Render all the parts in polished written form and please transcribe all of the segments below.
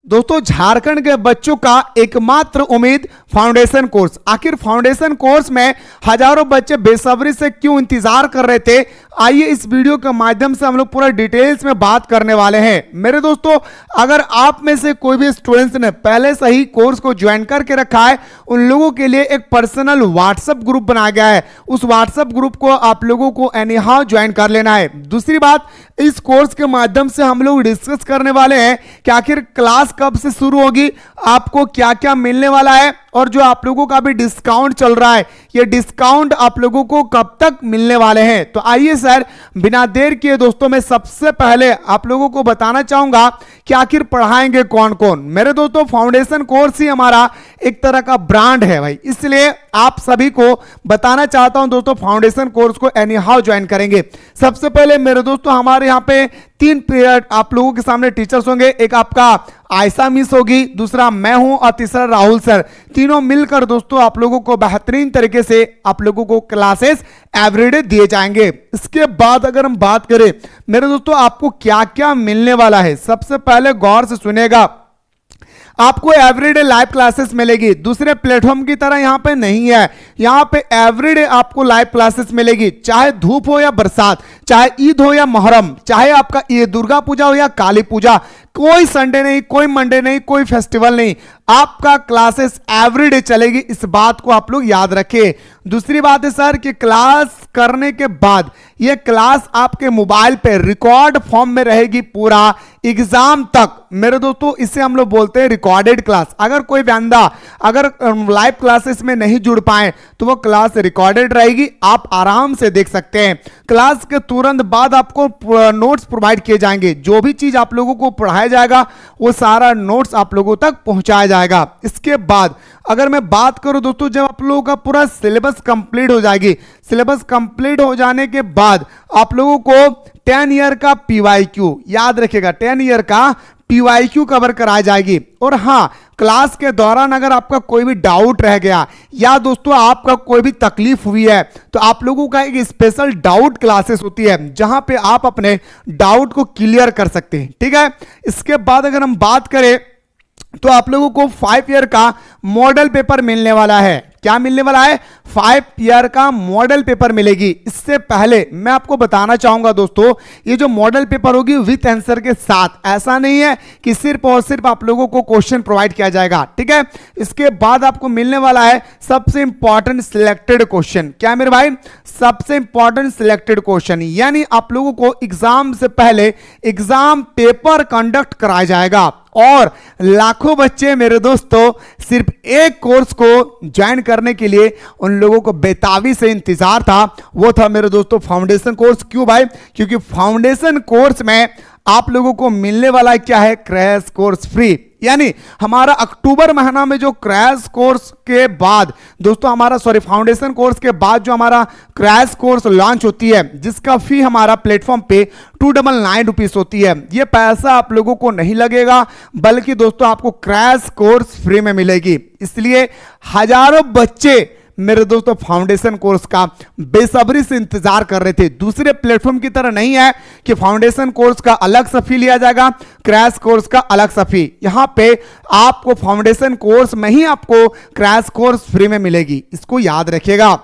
दोस्तों झारखंड के बच्चों का एकमात्र उम्मीद फाउंडेशन कोर्स। आखिर फाउंडेशन कोर्स में हजारों बच्चे बेसब्री से क्यों इंतजार कर रहे थे, आइए इस वीडियो के माध्यम से हम लोग पूरा डिटेल्स में बात करने वाले हैं। मेरे दोस्तों, अगर आप में से कोई भी स्टूडेंट्स ने पहले से ही कोर्स को ज्वाइन करके रखा है, उन लोगों के लिए एक पर्सनल व्हाट्सएप ग्रुप बनाया गया है। उस व्हाट्सएप ग्रुप को आप लोगों को एनी हाउ ज्वाइन कर लेना है। दूसरी बात, इस कोर्स के माध्यम से हम लोग डिस्कस करने वाले हैं कि आखिर क्लास कब से शुरू होगी, आपको क्या क्या मिलने वाला है, और जो आप लोगों का भी डिस्काउंट चल रहा है, ये डिस्काउंट आप लोगों को कब तक मिलने वाले हैं। तो आइए सर, बिना देर किए दोस्तों, मैं सबसे पहले आप लोगों को बताना चाहूंगा कि आखिर पढ़ाएंगे कौन कौन। मेरे दोस्तों, फाउंडेशन कोर्स ही हमारा एक तरह का ब्रांड है भाई, इसलिए आप सभी को बताना चाहता हूं दोस्तों, फाउंडेशन कोर्स को एनी हाउ ज्वाइन करेंगे। सबसे पहले मेरे दोस्तों, हमारे यहाँ पे 3 पीरियड आप लोगों के सामने टीचर्स होंगे। एक आपका आयशा मिस होगी, दूसरा मैं हूं और तीसरा राहुल सर। तीनों मिलकर दोस्तों आप लोगों को बेहतरीन तरीके से आप लोगों को क्लासेस एवरीडे दिए जाएंगे। इसके बाद अगर हम बात करें मेरे दोस्तों, आपको क्या क्या मिलने वाला है, सबसे पहले गौर से सुनेगा। आपको एवरीडे लाइव क्लासेस मिलेगी, दूसरे प्लेटफॉर्म की तरह यहां पे नहीं है। यहां पे एवरीडे आपको लाइव क्लासेस मिलेगी, चाहे धूप हो या बरसात, चाहे ईद हो या मुहर्रम, चाहे आपका ये दुर्गा पूजा हो या काली पूजा, कोई संडे नहीं, कोई मंडे नहीं, कोई फेस्टिवल नहीं, आपका क्लासेस एवरीडे चलेगी। इस बात को आप लोग याद रखें। दूसरी बात है सर कि क्लास करने के बाद यह क्लास आपके मोबाइल पे रिकॉर्ड फॉर्म में रहेगी पूरा एग्जाम तक। मेरे दोस्तों, इसे हम लोग बोलते हैं रिकॉर्डेड क्लास। अगर कोई बंदा अगर लाइव क्लासेस में नहीं जुड़ पाए तो वो क्लास रिकॉर्डेड रहेगी, आप आराम से देख सकते हैं। क्लास के तुरंत बाद आपको नोट्स प्रोवाइड किए जाएंगे, जो भी चीज आप लोगों को पढ़ाया जाएगा वो सारा नोट्स आप लोगों तक पहुंचाया जाएगा। इसके बाद अगर मैं बात करूं दोस्तों, जब आप लोगों का पूरा सिलेबस कंप्लीट हो जाएगी, सिलेबस कंप्लीट हो जाने के बाद आप लोगों को 10 ईयर का PYQ, याद रखिएगा 10 ईयर का PYQ कवर कराई जाएगी। और हां, क्लास के दौरान अगर आपका कोई भी डाउट रह गया या दोस्तों आपका कोई भी तकलीफ हुई है, तो आप लोगों का एक स्पेशल डाउट क्लासेस होती है जहां पे आप अपने डाउट को क्लियर कर सकते हैं, ठीक है। इसके बाद अगर हम बात करें तो आप लोगों को 5 ईयर का मॉडल पेपर मिलने वाला है। क्या मिलने वाला है? 5 ईयर का मॉडल पेपर मिलेगी। इससे पहले मैं आपको बताना चाहूंगा दोस्तों, ये जो मॉडल पेपर होगी विथ आंसर के साथ, ऐसा नहीं है कि सिर्फ और सिर्फ आप लोगों को क्वेश्चन प्रोवाइड किया जाएगा, ठीक है। इसके बाद आपको मिलने वाला है सबसे इंपॉर्टेंट सिलेक्टेड क्वेश्चन। क्या मेरे भाई? सबसे इंपॉर्टेंट सिलेक्टेड क्वेश्चन, यानी आप लोगों को एग्जाम से पहले एग्जाम पेपर कंडक्ट कराया जाएगा। और लाखों बच्चे मेरे दोस्तों सिर्फ एक कोर्स को ज्वाइन करने के लिए उन लोगों को बेताबी से इंतजार था, वो था मेरे दोस्तों फाउंडेशन कोर्स। क्यों भाई? क्योंकि फाउंडेशन कोर्स में आप लोगों को मिलने वाला क्या है? Crash course free. यानी हमारा अक्टूबर महीना में जो क्रैश कोर्स के बाद दोस्तों हमारा फाउंडेशन कोर्स के बाद जो हमारा क्रैश कोर्स लॉन्च होती है, जिसका फी हमारा प्लेटफॉर्म पे 299 रुपीस होती है, ये पैसा आप लोगों को नहीं लगेगा, बल्कि दोस्तों आपको क्रैश कोर्स फ्री में मिलेगी। इसलिए हजारों बच्चे मेरे दोस्तों फाउंडेशन कोर्स का बेसब्री से इंतजार कर रहे थे। दूसरे प्लेटफॉर्म की तरह नहीं है कि फाउंडेशन कोर्स का अलग सा फी लिया जाएगा, क्रैश कोर्स का अलग सा फी। यहां पे आपको फाउंडेशन कोर्स में ही आपको क्रैश कोर्स फ्री में मिलेगी, इसको याद रखिएगा।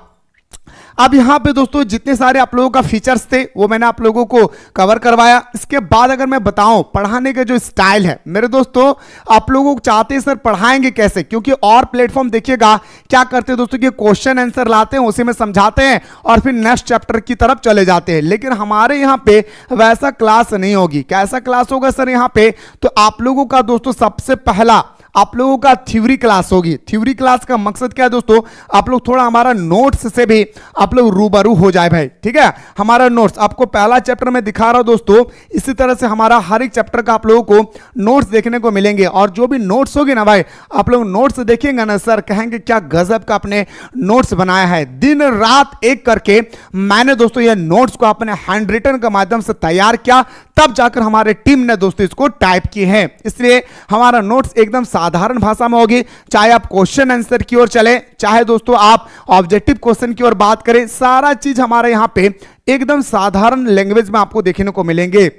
अब यहां पे दोस्तों जितने सारे आप लोगों का फीचर्स थे वो मैंने आप लोगों को कवर करवाया। इसके बाद अगर मैं बताऊं पढ़ाने के जो स्टाइल है, मेरे दोस्तों आप लोगों को चाहते हैं सर पढ़ाएंगे कैसे, क्योंकि और प्लेटफॉर्म देखिएगा क्या करते हैं दोस्तों कि क्वेश्चन आंसर लाते हैं, उसी में समझाते हैं और फिर नेक्स्ट चैप्टर की तरफ चले जाते हैं। लेकिन हमारे यहाँ पे वैसा क्लास नहीं होगी। कैसा क्लास होगा सर यहाँ पे? तो आप लोगों का दोस्तों सबसे पहला आप लोगों का थ्योरी क्लास होगी। थ्योरी क्लास का मकसद क्या है दोस्तों? आप लोग थोड़ा हमारा नोट्स से भी आप लोग रूबरू हो जाए भाई, ठीक है। हमारा नोट्स आपको पहला चैप्टर में दिखा रहा हूं दोस्तों, इसी तरह से हमारा हर एक चैप्टर का आप लोगों को नोट्स देखने को मिलेंगे। और जो भी नोट्स होगी ना भाई, आप लोग नोट्स देखेंगे ना सर, कहेंगे क्या गजब का अपने नोट्स बनाया है। दिन रात एक करके मैंने दोस्तों ये नोट्स को अपने हैंड रिटन के माध्यम से तैयार किया, तब जाकर हमारे टीम ने दोस्तों इसको टाइप किए हैं। इसलिए हमारा नोट्स एकदम साधारण भाषा में होगी, चाहे आप क्वेश्चन आंसर की ओर चले, चाहे दोस्तों आप ऑब्जेक्टिव क्वेश्चन की ओर बात करें, सारा चीज हमारे यहां पे एकदम साधारण लैंग्वेज में आपको देखने को मिलेंगे।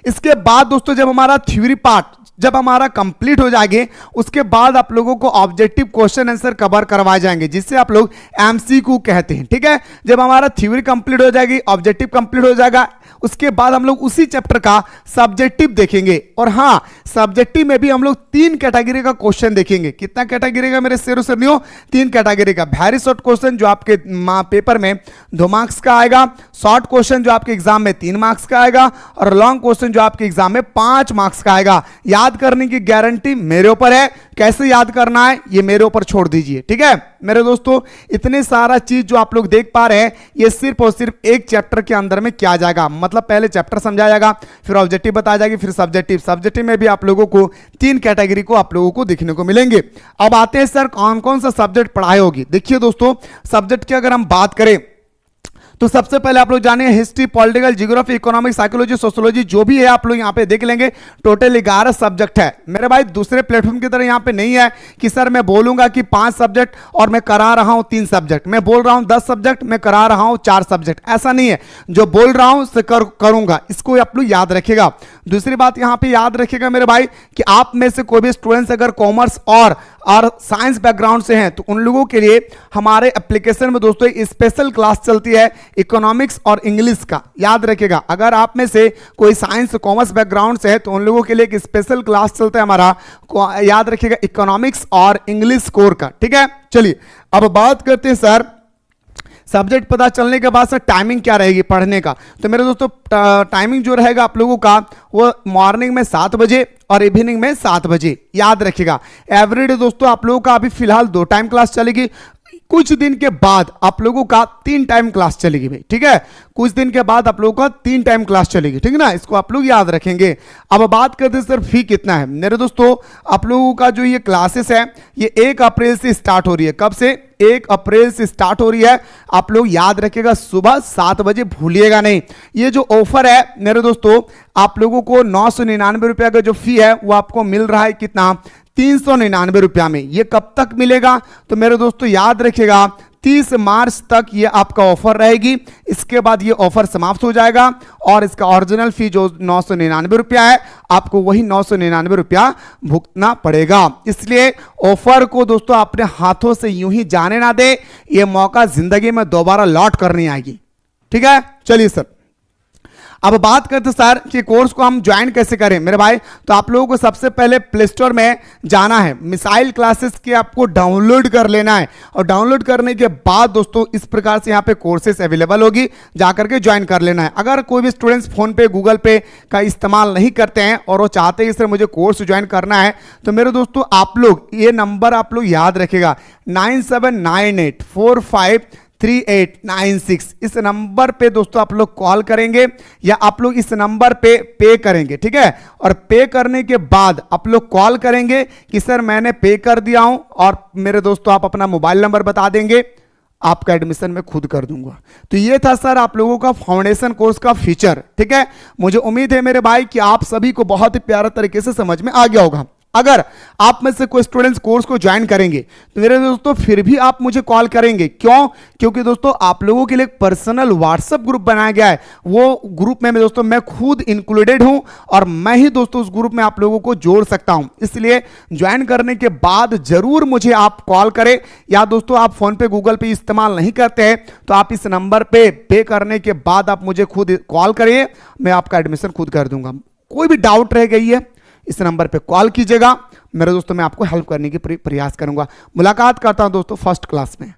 इसके बाद दोस्तों जब हमारा थ्योरी पार्ट जब हमारा कंप्लीट हो जाएंगे उसके बाद आप लोगों को ऑब्जेक्टिव क्वेश्चन आंसर कवर करवाए जाएंगे, जिससे आप लोग एमसीक्यू कहते हैं। ठीक है, जब हमारा थ्योरी कंप्लीट हो जाएगी, ऑब्जेक्टिव कंप्लीट हो जाएगा, उसके बाद हम लोग उसी चैप्टर का सब्जेक्टिव देखेंगे। और हाँ, सब्जेक्टिव में भी हम लोग 3 कैटेगरी का क्वेश्चन देखेंगे। कितना कैटेगरी का मेरे शेरों सरनियों? 3 कैटेगरी का। वेरी शॉर्ट क्वेश्चन जो आपके पेपर में 2 मार्क्स का आएगा, शॉर्ट क्वेश्चन जो आपके एग्जाम में 3 मार्क्स का आएगा, और लॉन्ग क्वेश्चन जो आपके एग्जाम में 5 मार्क्स का आएगा। याद करने की गारंटी मेरे ऊपर है, कैसे याद करना है ये मेरे ऊपर छोड़ दीजिए। ठीक है मेरे दोस्तों, इतने सारा चीज जो आप लोग देख पा रहे हैं ये सिर्फ और सिर्फ एक चैप्टर के अंदर में क्या जाएगा, मतलब पहले चैप्टर समझाया जाएगा, फिर ऑब्जेक्टिव बताया जाएगी, फिर सब्जेक्टिव में भी आप लोगों को 3 कैटेगरी को आप लोगों को देखने को मिलेंगे। अब आते हैं सर कौन कौन सा सब्जेक्ट पढ़ाई होगी। देखिए दोस्तों, सब्जेक्ट की अगर हम बात करें तो सबसे पहले आप लोग जाने history, political, geography, economics, psychology, sociology जो भी है आप लोग यहाँ पे देख लेंगे। टोटल 11 सब्जेक्ट है मेरे भाई। दूसरे प्लेटफॉर्म की तरह यहाँ पे नहीं है कि सर मैं बोलूंगा कि 5 सब्जेक्ट और मैं करा रहा हूं 3 सब्जेक्ट, मैं बोल रहा हूं 10 सब्जेक्ट, मैं करा रहा हूं 4 सब्जेक्ट, ऐसा नहीं है। जो बोल रहा हूं उससे करूंगा, इसको आप लोग याद रखेगा। दूसरी बात यहाँ पे याद रखेगा मेरे भाई कि आप में से कोई भी स्टूडेंट्स अगर कॉमर्स और साइंस बैकग्राउंड से हैं तो उन लोगों के लिए हमारे एप्लीकेशन में दोस्तों एक स्पेशल क्लास चलती है इकोनॉमिक्स और इंग्लिश का। याद रखिएगा, अगर आप में से कोई साइंस कॉमर्स बैकग्राउंड से है तो उन लोगों के लिए एक स्पेशल क्लास चलता है हमारा, याद रखिएगा, इकोनॉमिक्स और इंग्लिश कोर का। ठीक है, चलिए अब बात करते हैं सर सब्जेक्ट पता चलने के बाद सर टाइमिंग क्या रहेगी पढ़ने का। तो मेरे दोस्तों टाइमिंग जो रहेगा आप लोगों का वो मॉर्निंग में 7 बजे और इवनिंग में 7 बजे। याद रखिएगा, एवरीडे दोस्तों आप लोगों का अभी फिलहाल 2 टाइम क्लास चलेगी, कुछ दिन के बाद आप लोगों का 3 टाइम क्लास चलेगी भाई। ठीक है, कुछ दिन के बाद आप लोगों का 3 टाइम क्लास चलेगी। ठीक है ना, इसको आप लोग याद रखेंगे। अब बात करते हैं सर फी कितना है। मेरे दोस्तों आप लोगों का जो ये क्लासेस है ये 1 अप्रैल से स्टार्ट हो रही है। कब से? 1 अप्रैल से स्टार्ट हो रही है। आप लोग याद रखिएगा सुबह 7 बजे, भूलिएगा नहीं। ये जो ऑफर है मेरे दोस्तों आप लोगों को 999 रुपया का जो फी है वो आपको मिल रहा है कितना? 399 रुपया में। ये कब तक मिलेगा? तो मेरे दोस्तों याद रखिएगा 30 मार्च तक ये आपका ऑफर रहेगी। इसके बाद ये ऑफर समाप्त हो जाएगा और इसका ओरिजिनल फी जो 999 रुपया है आपको वही 999 रुपया भुगतना पड़ेगा। इसलिए ऑफर को दोस्तों अपने हाथों से यूं ही जाने ना दे, ये मौका जिंदगी में दोबारा लौट कर नहीं आएगी। ठीक है, चलिए सर अब बात करते सर कि कोर्स को हम ज्वाइन कैसे करें मेरे भाई। तो आप लोगों को सबसे पहले प्ले स्टोर में जाना है, मिसाइल क्लासेस के आपको डाउनलोड कर लेना है और डाउनलोड करने के बाद दोस्तों इस प्रकार से यहाँ पे कोर्सेस अवेलेबल होगी, जाकर के ज्वाइन कर लेना है। अगर कोई भी स्टूडेंट्स फोन पे गूगल पे का इस्तेमाल नहीं करते हैं और वो चाहते हैं सर मुझे कोर्स ज्वाइन करना है तो मेरे दोस्तों आप लोग ये नंबर आप लोग याद रखेगा 9798453896। इस नंबर पे दोस्तों आप लोग कॉल करेंगे या आप लोग इस नंबर पे करेंगे। ठीक है, और पे करने के बाद आप लोग कॉल करेंगे कि सर मैंने पे कर दिया हूं, और मेरे दोस्तों आप अपना मोबाइल नंबर बता देंगे, आपका एडमिशन मैं खुद कर दूंगा। तो ये था सर आप लोगों का फाउंडेशन कोर्स का फीचर। ठीक है, मुझे उम्मीद है मेरे भाई कि आप सभी को बहुत ही प्यारा तरीके से समझ में आ गया होगा। अगर आप में से कोई स्टूडेंट्स कोर्स को ज्वाइन करेंगे तो मेरे दोस्तों फिर भी आप मुझे कॉल करेंगे। क्यों? क्योंकि दोस्तों आप लोगों के लिए एक पर्सनल व्हाट्सएप ग्रुप बनाया गया है। वो ग्रुप में दोस्तों मैं खुद इंक्लूडेड हूं और मैं ही दोस्तों उस ग्रुप में आप लोगों को जोड़ सकता हूं। इसलिए ज्वाइन करने के बाद जरूर मुझे आप कॉल करें, या दोस्तों आप फोन पे गूगल पे इस्तेमाल नहीं करते हैं तो आप इस नंबर पे करने के बाद आप मुझे खुद कॉल करिए, मैं आपका एडमिशन खुद कर दूंगा। कोई भी डाउट रह गई है इस नंबर पे कॉल कीजिएगा मेरे दोस्तों, मैं आपको हेल्प करने की प्रयास करूंगा। मुलाकात करता हूं दोस्तों फर्स्ट क्लास में।